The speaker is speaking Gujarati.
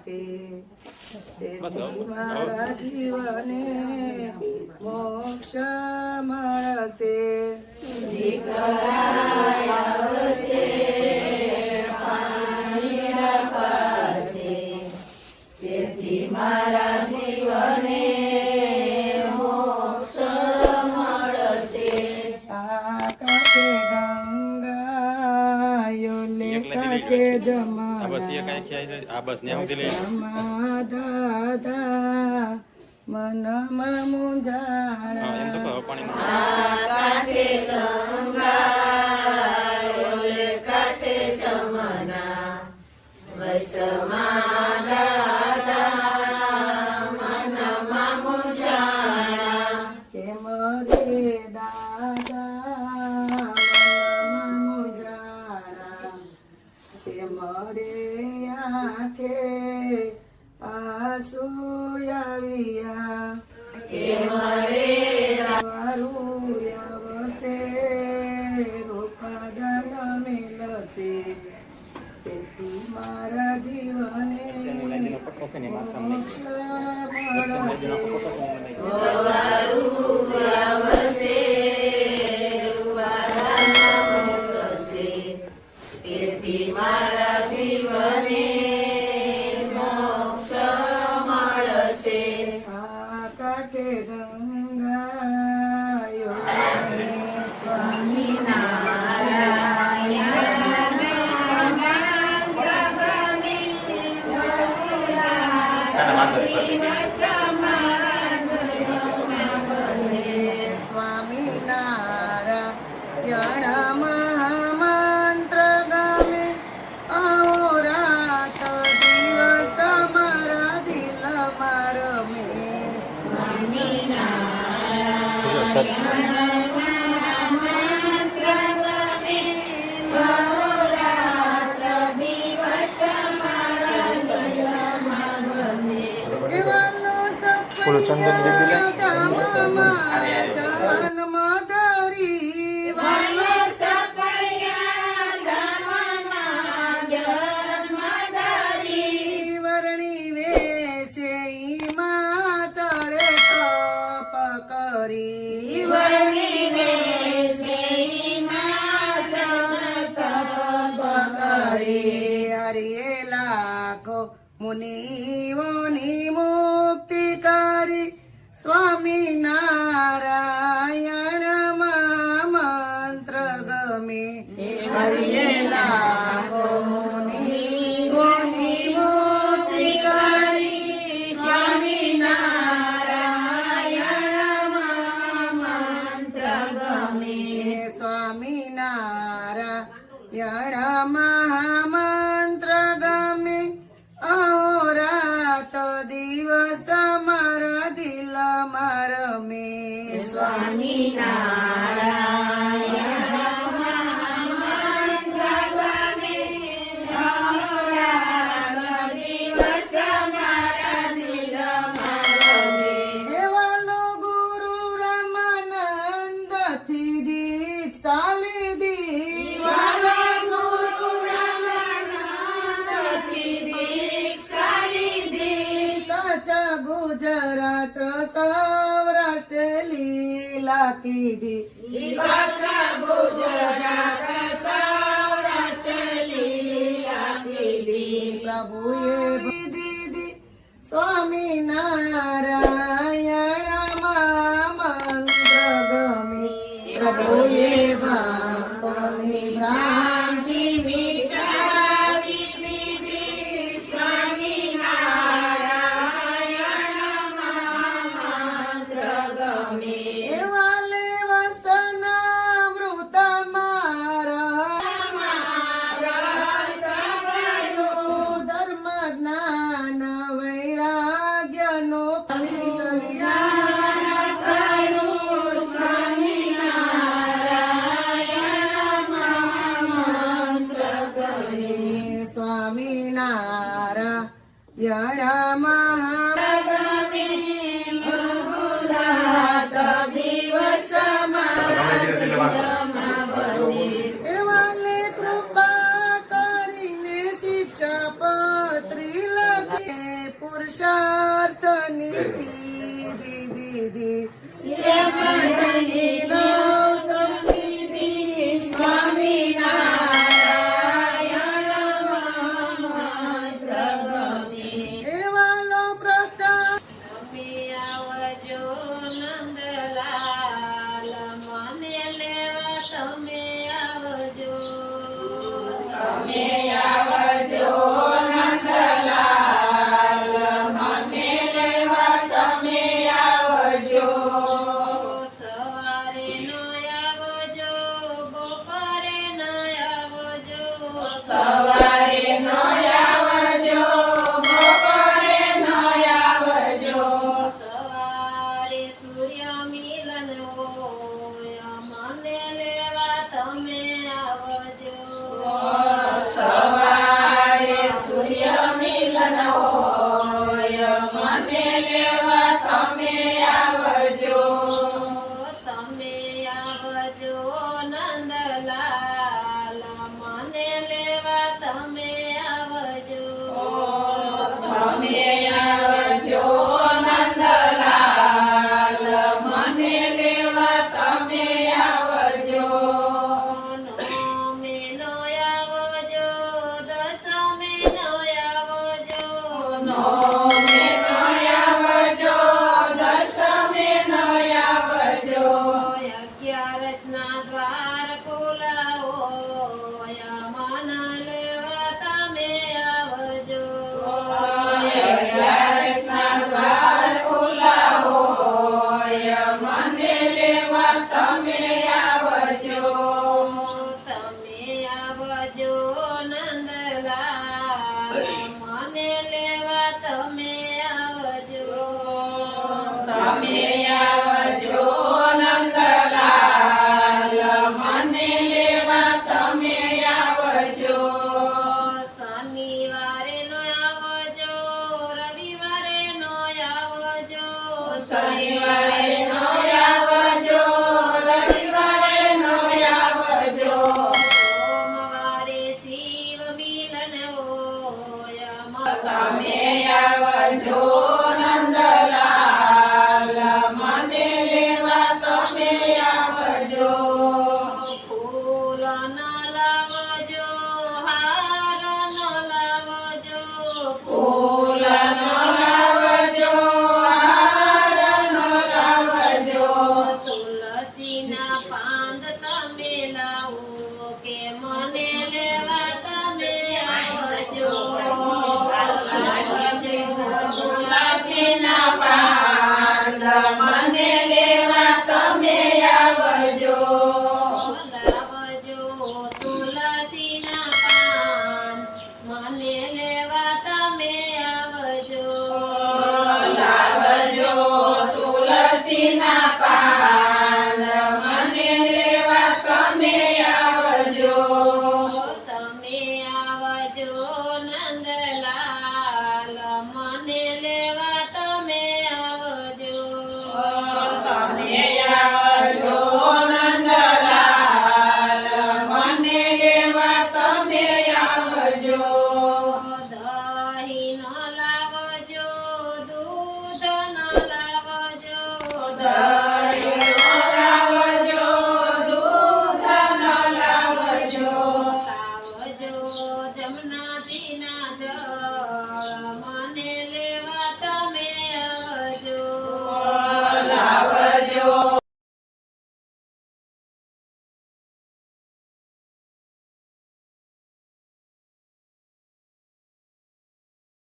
છે તેથી મારા જીવને મોક્ષ મળશે મારા જીવને મોક્ષ મળશે આ કાંઠે ગંગાયો લે કાંઠે જમા દાદા મનમાં મુંજાણા કાંઠે ગંગા ઓલે કાંઠે જમના વસમા દાદા મનમાં મુંજાણા કે મરે દાદા મનમાં મુંજાણા કે મરે આંખે આંસુ આવ્યા કે મરે વારું આવશે રૂપદાન મેલશે તેથી મારા જીવને મોક્ષ મળશે વારું આવશે રૂપાદાન મળશે તેથી મારા જીવને મોક્ષ મળશે આ કાંઠે ગંગાયો સ્વામિનારાયણ મહામંત્ર ગમે અહોરાત દિવસ મારા દિલમાં રમે એવાનો સપૈયા ગામમાં જન્મ ધરી વાલો સપૈયા ધામમાં જન્મ ધરી વર્ણી વેશે ઈમાં ચડે તપ કરી વર્ણી વેશે ઈમાં સનત કરી હરિએ લાખો મુનિઓની મુક્તિ કરી સ્વામિનારાયણ મંત્ર ગમે હરિએ લાખો મુનિઓની મુક્તિ કરી સ્વામિનારાયણ મંત્ર ગમે સ્વામિનારાયણ મહામંત્ર ગમે અહોરાત દિવસ મારા દિલ રમે એવાલો ગુરુ રામાનંદ થી દીક્ષા લીધી ગુજરાત સૌરાષ્ટ્ર લીલા કીધી પ્રભુએ દીદી સ્વામિનારાયણ મંત્ર ગમે પ્રભુએ ભક્તોની ભ્રાંતિ મિટાવી દીધી એવાલે વસના વૃત ધર્મ જ્ઞાન વૈરાગ્ય નો સ્વામિનારાયણ એવાલે કૃપા કરીને શિક્ષા પત્રી લખે પુરુષાર્થની સિદ્ધિ દીધી યમજની ગૌતમ વિધિ સ્વામિનારાયણ પ્રગમે એવાલો પ્રતાપ તમે આવજો નંદલાલ મને લેવા તમે આવજો તમે આવજો નંદલાલ મને લેવા તમે આવજો સવારે ન આવજો બપોરે ન આવજો સવારે ન આવજો બપોરે ન આવજો સવારે સૂર્ય મિલન હોય મને લેવા તમે આવજો સવારે સૂર્ય મિલન હોય મને લેવા તમે આવજો તમે આવજો નંદલાલ મને લેવા તમે આવજો તમે આવજો નંદલાલ મને લેવા તમે આવજો નોમે નો આવજો દસમે નો આવજો નોમે નો આવજો દસમે નો આવજો 11 ના દ્વાર ખોલાવો મન લેવા તમે આવજો 11 ના દ્વાર ખોલાવો મને લેવા તમે આવજો તમે આવજો નંદલાલ મને લેવા તમે આવજો તમે આવજો નંદલાલ મને લેવા તમે આવજો શનિવારે નો આવજો રવિવારે નો આવજો શનિવારે નો આવજો રવિવારે નો આવજો સોમવારે શિવ મિલન હોય તમે આવજો નંદલાલ મને લેવા તમે આવજો ફૂલ ન લાવજો હાર ન લાવજો ફૂલ ન લાવજો હાર ન લાવજો તુલસીના પાંદ તમે લાવો કે મને લેવા તમે આવજો તુલસીના પાંદ મને લેવા તમે આવજો લાવજો તુલસીના પાન મને લેવા તમે આવજો લાવજો તુલસીના